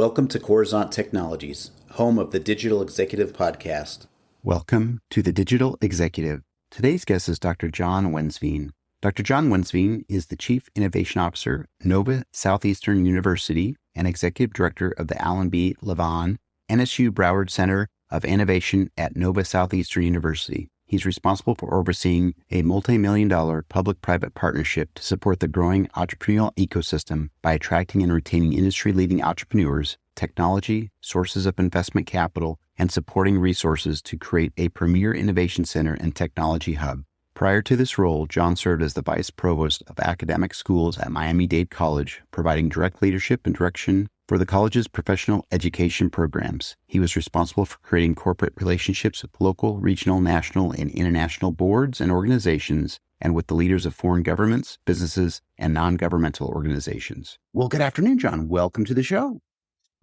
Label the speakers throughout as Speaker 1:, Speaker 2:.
Speaker 1: Welcome to Coruzant Technologies, home of the Digital Executive Podcast.
Speaker 2: Welcome to the Digital Executive. Today's guest is Dr. John Wensveen. Dr. John Wensveen is the Chief Innovation Officer, Nova Southeastern University, and Executive Director of the Alan B. Levan, NSU Broward Center of Innovation at Nova Southeastern University. He's responsible for overseeing a multi-million-dollar public-private partnership to support the growing entrepreneurial ecosystem by attracting and retaining industry-leading entrepreneurs, technology, sources of investment capital, and supporting resources to create a premier innovation center and technology hub. Prior to this role, John served as the Vice Provost of Academic Schools at Miami-Dade College, providing direct leadership and direction for the college's professional education programs. He was responsible for creating corporate relationships with local, regional, national, and international boards and organizations, and with the leaders of foreign governments, businesses, and non-governmental organizations. Well, good afternoon, John. Welcome to the show.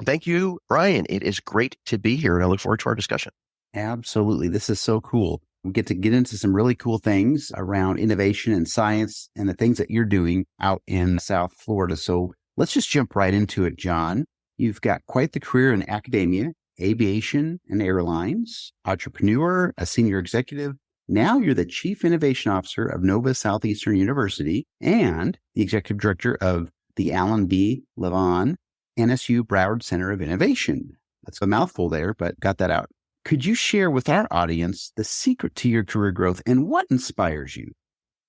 Speaker 3: Thank you, Brian. It is great to be here, and I look forward to our discussion.
Speaker 2: Absolutely. This is so cool. We get to get into some really cool things around innovation and science and the things that you're doing out in South Florida. So let's just jump right into it, John. You've got quite the career in academia, aviation and airlines, entrepreneur, a senior executive. Now you're the Chief Innovation Officer of Nova Southeastern University and the Executive Director of the Alan B. Levan, NSU Broward Center of Innovation. That's a mouthful there, but got that out. Could you share with our audience the secret to your career growth and what inspires you?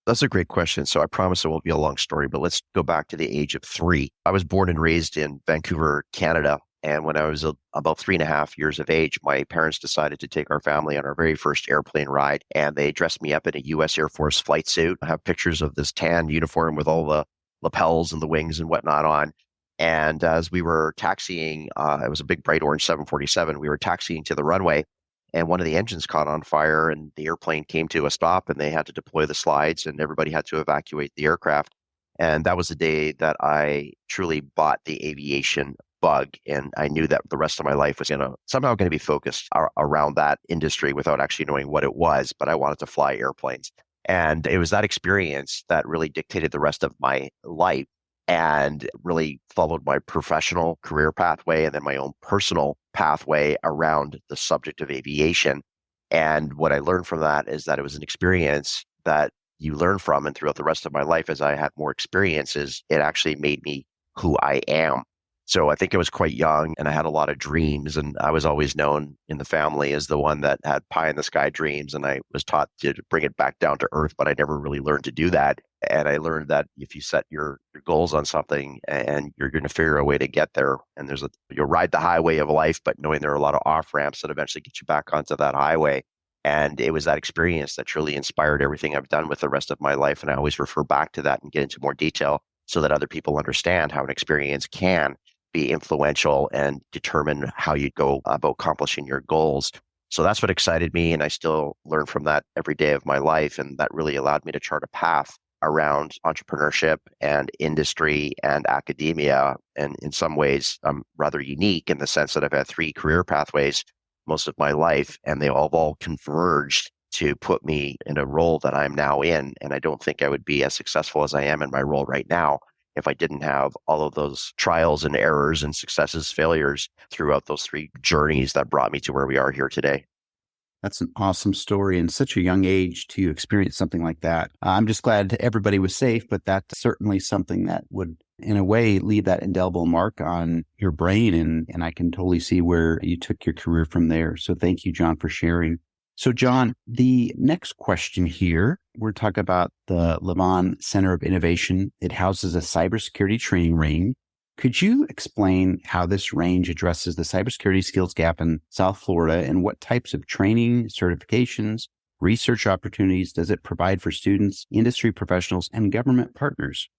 Speaker 3: That's a great question. So I promise it won't be a long story, but let's go back to the age of 3. I was born and raised in Vancouver, Canada. And when I was about 3.5 years of age, my parents decided to take our family on our very first airplane ride. And they dressed me up in a U.S. Air Force flight suit. I have pictures of this tan uniform with all the lapels and the wings and whatnot on. And as we were taxiing, it was a big bright orange 747. We were taxiing to the runway and one of the engines caught on fire and the airplane came to a stop and they had to deploy the slides and everybody had to evacuate the aircraft. And that was the day that I truly bought the aviation bug. And I knew that the rest of my life was somehow going to be focused around that industry without actually knowing what it was, but I wanted to fly airplanes. And it was that experience that really dictated the rest of my life and really followed my professional career pathway and then my own personal pathway around the subject of aviation. And what I learned from that is that it was an experience that you learn from, and throughout the rest of my life, as I had more experiences, it actually made me who I am. So I think I was quite young and I had a lot of dreams, and I was always known in the family as the one that had pie in the sky dreams. And I was taught to bring it back down to earth, but I never really learned to do that. And I learned that if you set your goals on something and you're going to figure a way to get there, and you'll ride the highway of life, but knowing there are a lot of off ramps that eventually get you back onto that highway. And it was that experience that truly inspired everything I've done with the rest of my life. And I always refer back to that and get into more detail so that other people understand how an experience can be influential and determine how you go about accomplishing your goals. So that's what excited me. And I still learn from that every day of my life. And that really allowed me to chart a path around entrepreneurship and industry and academia. And in some ways, I'm rather unique in the sense that I've had 3 career pathways most of my life, and they all converged to put me in a role that I'm now in. And I don't think I would be as successful as I am in my role right now if I didn't have all of those trials and errors and successes, failures throughout those 3 journeys that brought me to where we are here today.
Speaker 2: That's an awesome story in such a young age to experience something like that. I'm just glad everybody was safe, but that's certainly something that would, in a way, leave that indelible mark on your brain. And I can totally see where you took your career from there. So thank you, John, for sharing. So John, the next question here, we're talking about the Levan Center of Innovation. It houses a cybersecurity training range. Could you explain how this range addresses the cybersecurity skills gap in South Florida and what types of training, certifications, research opportunities does it provide for students, industry professionals, and government partners?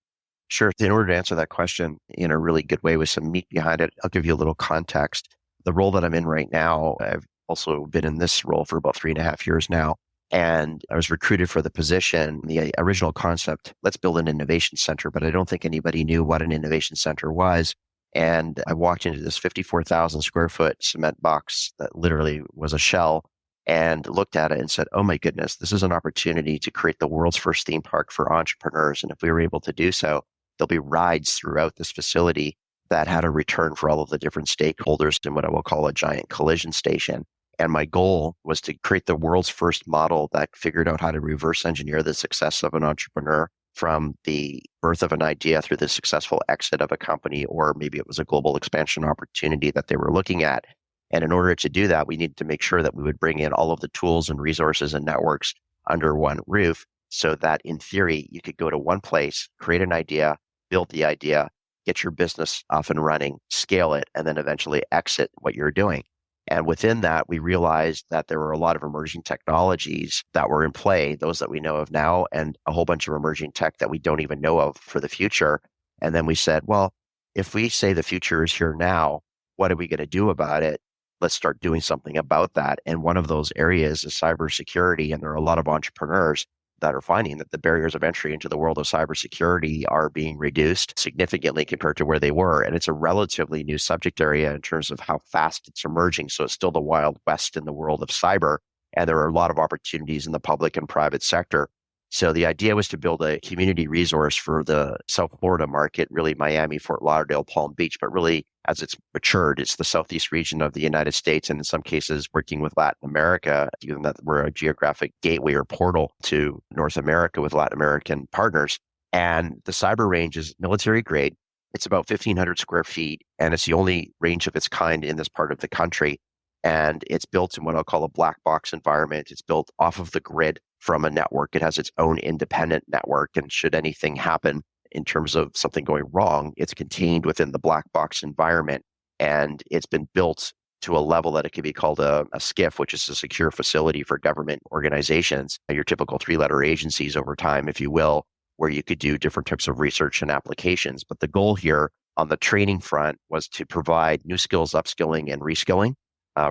Speaker 3: Sure. In order to answer that question in a really good way with some meat behind it, I'll give you a little context. The role that I'm in right now, I've also been in this role for about 3.5 years now. And I was recruited for the position. The original concept, let's build an innovation center, but I don't think anybody knew what an innovation center was. And I walked into this 54,000 square foot cement box that literally was a shell and looked at it and said, oh my goodness, this is an opportunity to create the world's first theme park for entrepreneurs. And if we were able to do so, there'll be rides throughout this facility that had a return for all of the different stakeholders in what I will call a giant collision station. And my goal was to create the world's first model that figured out how to reverse engineer the success of an entrepreneur from the birth of an idea through the successful exit of a company, or maybe it was a global expansion opportunity that they were looking at. And in order to do that, we needed to make sure that we would bring in all of the tools and resources and networks under one roof so that in theory, you could go to one place, create an idea, build the idea, get your business off and running, scale it, and then eventually exit what you're doing. And within that, we realized that there were a lot of emerging technologies that were in play, those that we know of now, and a whole bunch of emerging tech that we don't even know of for the future. And then we said, well, if we say the future is here now, what are we going to do about it? Let's start doing something about that. And one of those areas is cybersecurity. And there are a lot of entrepreneurs that are finding that the barriers of entry into the world of cybersecurity are being reduced significantly compared to where they were. And it's a relatively new subject area in terms of how fast it's emerging. So it's still the Wild West in the world of cyber. And there are a lot of opportunities in the public and private sector. So the idea was to build a community resource for the South Florida market, really Miami, Fort Lauderdale, Palm Beach, but really as it's matured, it's the Southeast region of the United States, and in some cases working with Latin America, given that we're a geographic gateway or portal to North America with Latin American partners. And the cyber range is military grade. It's about 1,500 square feet, and it's the only range of its kind in this part of the country. And it's built in what I'll call a black box environment. It's built off of the grid from a network. It has its own independent network. And should anything happen in terms of something going wrong, it's contained within the black box environment. And it's been built to a level that it can be called a SCIF, which is a secure facility for government organizations, your typical 3-letter agencies over time, if you will, where you could do different types of research and applications. But the goal here on the training front was to provide new skills, upskilling and reskilling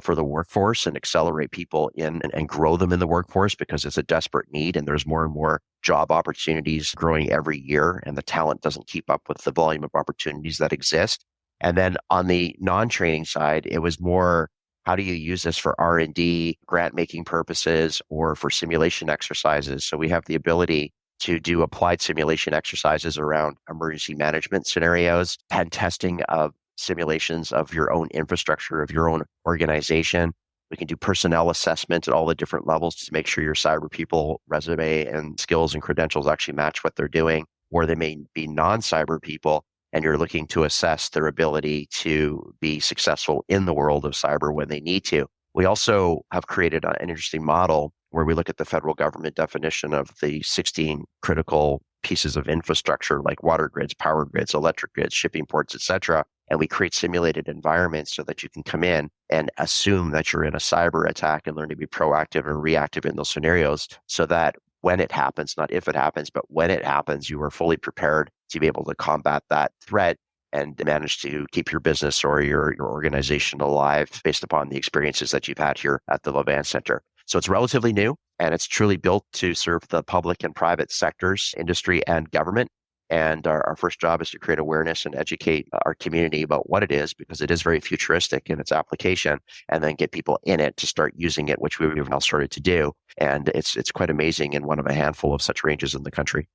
Speaker 3: for the workforce and accelerate people in and grow them in the workforce because it's a desperate need and there's more and more job opportunities growing every year and the talent doesn't keep up with the volume of opportunities that exist. And then on the non-training side, it was more, how do you use this for R&D, grant-making purposes, or for simulation exercises? So we have the ability to do applied simulation exercises around emergency management scenarios, pen testing of simulations of your own infrastructure, of your own organization. We can do personnel assessment at all the different levels to make sure your cyber people resume and skills and credentials actually match what they're doing, or they may be non-cyber people and you're looking to assess their ability to be successful in the world of cyber when they need to. We also have created an interesting model where we look at the federal government definition of the 16 critical pieces of infrastructure like water grids, power grids, electric grids, shipping ports, et cetera. And we create simulated environments so that you can come in and assume that you're in a cyber attack and learn to be proactive and reactive in those scenarios so that when it happens, not if it happens, but when it happens, you are fully prepared to be able to combat that threat and manage to keep your business or your organization alive based upon the experiences that you've had here at the Levan Center. So it's relatively new and it's truly built to serve the public and private sectors, industry and government. And our first job is to create awareness and educate our community about what it is, because it is very futuristic in its application, and then get people in it to start using it, which we've now started to do. And it's quite amazing and one of a handful of such ranges in the country.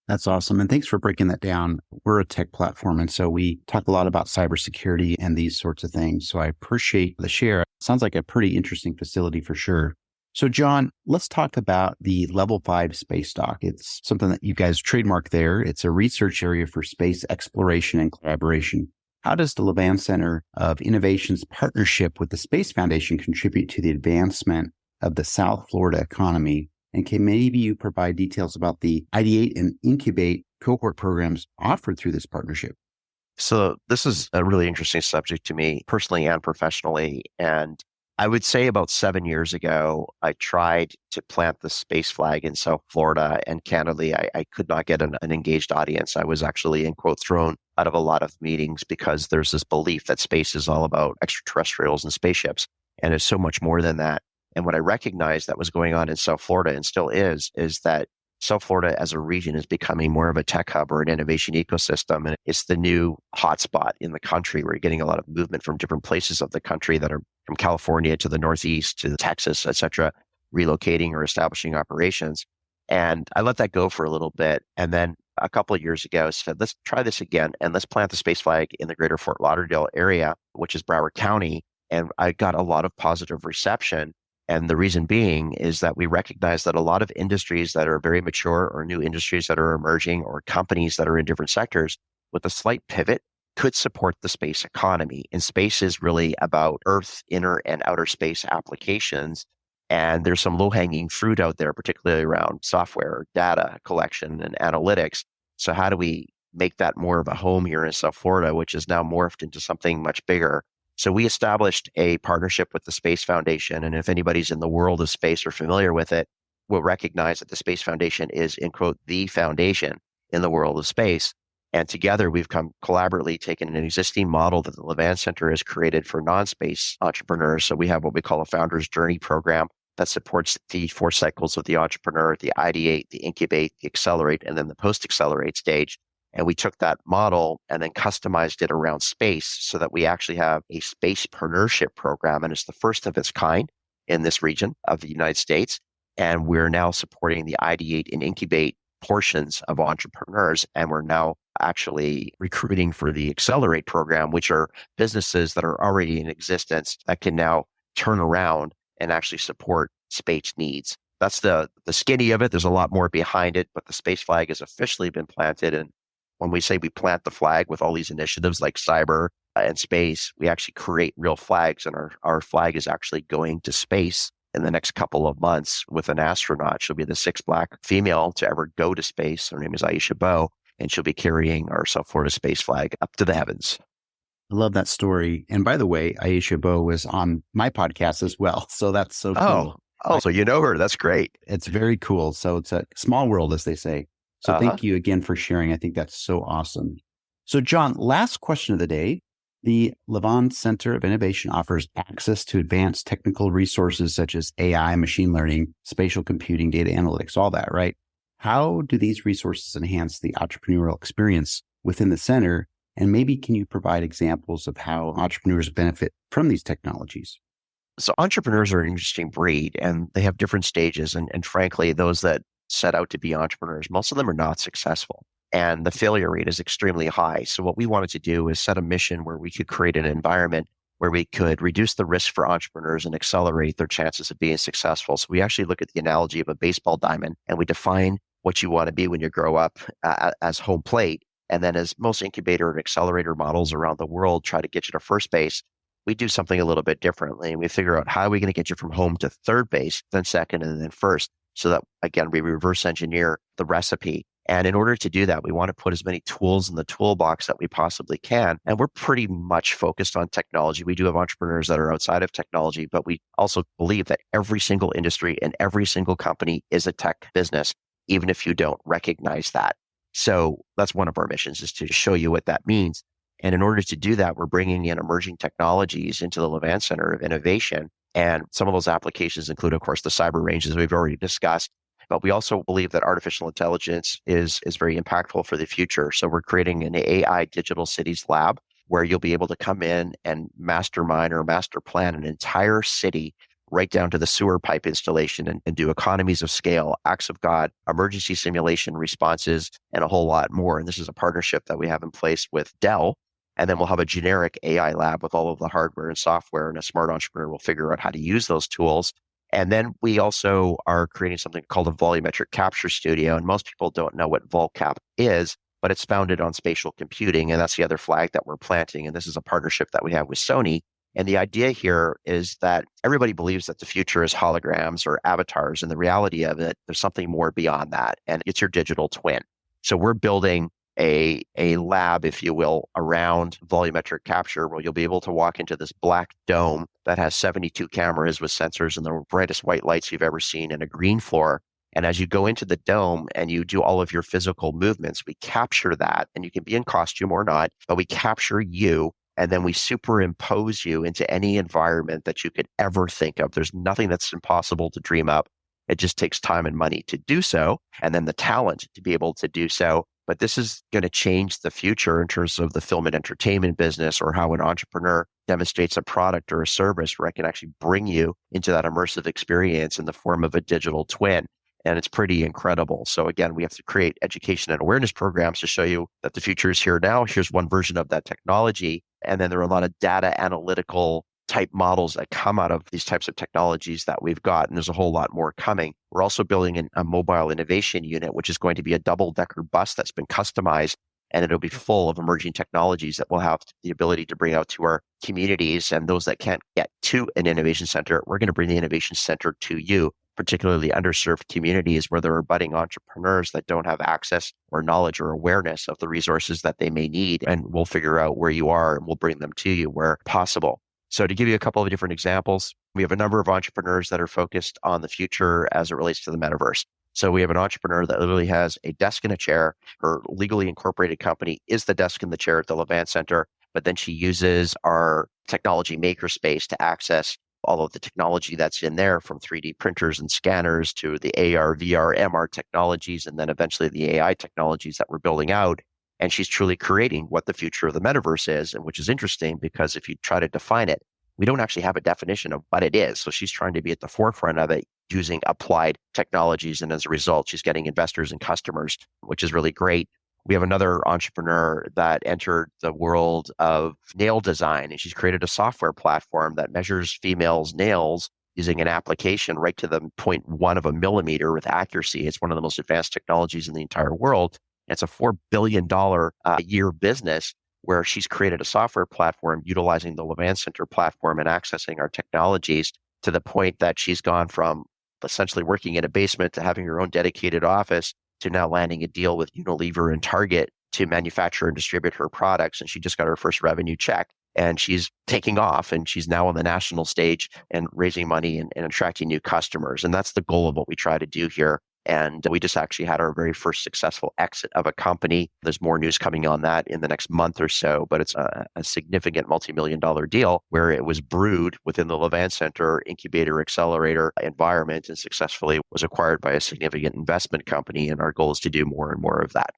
Speaker 2: That's awesome. And thanks for breaking that down. We're a tech platform, and so we talk a lot about cybersecurity and these sorts of things. So I appreciate the share. Sounds like a pretty interesting facility for sure. So John, let's talk about the Level 5 space dock. It's something that you guys trademark there. It's a research area for space exploration and collaboration. How does the Levan Center of Innovation's partnership with the Space Foundation contribute to the advancement of the South Florida economy? And can maybe you provide details about the Ideate and Incubate cohort programs offered through this partnership?
Speaker 3: So this is a really interesting subject to me personally and professionally. And I would say about 7 years ago, I tried to plant the space flag in South Florida, and candidly, I could not get an engaged audience. I was actually, in quote, thrown out of a lot of meetings because there's this belief that space is all about extraterrestrials and spaceships, and it's so much more than that. And what I recognized that was going on in South Florida, and still is that South Florida as a region is becoming more of a tech hub or an innovation ecosystem. And it's the new hotspot in the country. We're getting a lot of movement from different places of the country that are from California to the Northeast to Texas, et cetera, relocating or establishing operations. And I let that go for a little bit. And then a couple of years ago said, let's try this again and let's plant the space flag in the greater Fort Lauderdale area, which is Broward County. And I got a lot of positive reception. And the reason being is that we recognize that a lot of industries that are very mature or new industries that are emerging or companies that are in different sectors with a slight pivot could support the space economy. And space is really about Earth, inner and outer space applications. And there's some low-hanging fruit out there, particularly around software, data collection, and analytics. So how do we make that more of a home here in South Florida, which is now morphed into something much bigger? So we established a partnership with the Space Foundation. And if anybody's in the world of space or familiar with it, will recognize that the Space Foundation is, in quote, the foundation in the world of space. And together we've collaboratively taken an existing model that the Levan Center has created for non-space entrepreneurs. So we have what we call a Founder's Journey program that supports the 4 cycles of the entrepreneur, the ideate, the incubate, the accelerate, and then the post-accelerate stage. And we took that model and then customized it around space so that we actually have a spacepreneurship program. And it's the first of its kind in this region of the United States. And we're now supporting the ideate and incubate portions of entrepreneurs. And we're now actually recruiting for the accelerate program, which are businesses that are already in existence that can now turn around and actually support space needs. That's the skinny of it. There's a lot more behind it, but the space flag has officially been planted. And when we say we plant the flag with all these initiatives like cyber and space, we actually create real flags. And our flag is actually going to space in the next couple of months with an astronaut. She'll be the 6th Black female to ever go to space. Her name is Aisha Bowe, and she'll be carrying our South Florida space flag up to the heavens.
Speaker 2: I love that story. And by the way, Aisha Bowe was on my podcast as well. So that's so cool.
Speaker 3: So you know her. That's great.
Speaker 2: It's very cool. So it's a small world, as they say. So thank you again for sharing. I think that's so awesome. So John, last question of the day. The Levan Center of Innovation offers access to advanced technical resources such as AI, machine learning, spatial computing, data analytics, all that, right? How do these resources enhance the entrepreneurial experience within the center? And maybe can you provide examples of how entrepreneurs benefit from these technologies?
Speaker 3: So entrepreneurs are an interesting breed and they have different stages. And frankly, those that set out to be entrepreneurs, most of them are not successful. And the failure rate is extremely high. So what we wanted to do is set a mission where we could create an environment where we could reduce the risk for entrepreneurs and accelerate their chances of being successful. So we actually look at the analogy of a baseball diamond and we define what you want to be when you grow up as home plate. And then as most incubator and accelerator models around the world try to get you to first base, we do something a little bit differently. And we figure out how are we going to get you from home to third base, then second, and then first. So that, again, we reverse engineer the recipe. And in order to do that, we want to put as many tools in the toolbox that we possibly can. And we're pretty much focused on technology. We do have entrepreneurs that are outside of technology, but we also believe that every single industry and every single company is a tech business, even if you don't recognize that. So that's one of our missions, is to show you what that means. And in order to do that, we're bringing in emerging technologies into the Levan Center of Innovation. And some of those applications include, of course, the cyber ranges we've already discussed. But we also believe that artificial intelligence is very impactful for the future. So we're creating an AI digital cities lab where you'll be able to come in and mastermind or master plan an entire city right down to the sewer pipe installation and do economies of scale, acts of God, emergency simulation responses, and a whole lot more. And this is a partnership that we have in place with Dell. And then we'll have a generic AI lab with all of the hardware and software, and a smart entrepreneur will figure out how to use those tools. And then we also are creating something called a volumetric capture studio. And most people don't know what VolCap is, but it's founded on spatial computing. And that's the other flag that we're planting. And this is a partnership that we have with Sony. And the idea here is that everybody believes that the future is holograms or avatars. And the reality of it, there's something more beyond that. And it's your digital twin. So we're building a lab, if you will, around volumetric capture, where you'll be able to walk into this black dome that has 72 cameras with sensors and the brightest white lights you've ever seen, and a green floor. And as you go into the dome and you do all of your physical movements, we capture that, and you can be in costume or not, but we capture you. And then we superimpose you into any environment that you could ever think of. There's nothing that's impossible to dream up. It just takes time and money to do so, and then the talent to be able to do so. But this is going to change the future in terms of the film and entertainment business, or how an entrepreneur demonstrates a product or a service where I can actually bring you into that immersive experience in the form of a digital twin. And it's pretty incredible. So again, we have to create education and awareness programs to show you that the future is here now. Here's one version of that technology. And then there are a lot of data analytical type models that come out of these types of technologies that we've got. And there's a whole lot more coming. We're also building a mobile innovation unit, which is going to be a double-decker bus that's been customized. And it'll be full of emerging technologies that we'll have the ability to bring out to our communities. And those that can't get to an innovation center, we're going to bring the innovation center to you, particularly underserved communities where there are budding entrepreneurs that don't have access or knowledge or awareness of the resources that they may need. And we'll figure out where you are and we'll bring them to you where possible. So to give you a couple of different examples, we have a number of entrepreneurs that are focused on the future as it relates to the metaverse. So we have an entrepreneur that literally has a desk and a chair. Her legally incorporated company is the desk and the chair at the Levan Center, but then she uses our technology makerspace to access all of the technology that's in there, from 3D printers and scanners to the AR, VR, MR technologies, and then eventually the AI technologies that we're building out. And she's truly creating what the future of the metaverse is, and which is interesting because if you try to define it, we don't actually have a definition of what it is. So she's trying to be at the forefront of it using applied technologies. And as a result, she's getting investors and customers, which is really great. We have another entrepreneur that entered the world of nail design, and she's created a software platform that measures females' nails using an application right to the 0.1 of a millimeter with accuracy. It's one of the most advanced technologies in the entire world. It's a $4 billion a year business where she's created a software platform utilizing the Levan Center platform and accessing our technologies to the point that she's gone from essentially working in a basement to having her own dedicated office to now landing a deal with Unilever and Target to manufacture and distribute her products. And she just got her first revenue check and she's taking off and she's now on the national stage and raising money and attracting new customers. And that's the goal of what we try to do here. And we just actually had our very first successful exit of a company. There's more news coming on that in the next month or so, but it's a significant multi-million-dollar deal where it was brewed within the Levan Center incubator accelerator environment and successfully was acquired by a significant investment company. And our goal is to do more and more of that.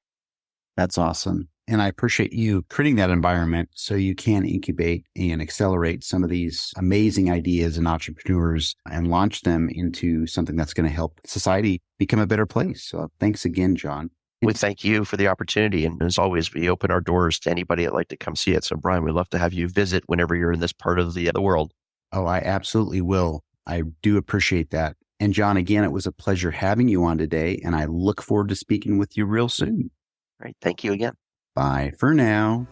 Speaker 2: That's awesome. And I appreciate you creating that environment so you can incubate and accelerate some of these amazing ideas and entrepreneurs and launch them into something that's going to help society become a better place. So thanks again, John.
Speaker 3: We thank you for the opportunity. And as always, we open our doors to anybody that'd like to come see it. So Brian, we'd love to have you visit whenever you're in this part of the world.
Speaker 2: Oh, I absolutely will. I do appreciate that. And John, again, it was a pleasure having you on today, and I look forward to speaking with you real soon.
Speaker 3: All right. Thank you again.
Speaker 2: Bye for now.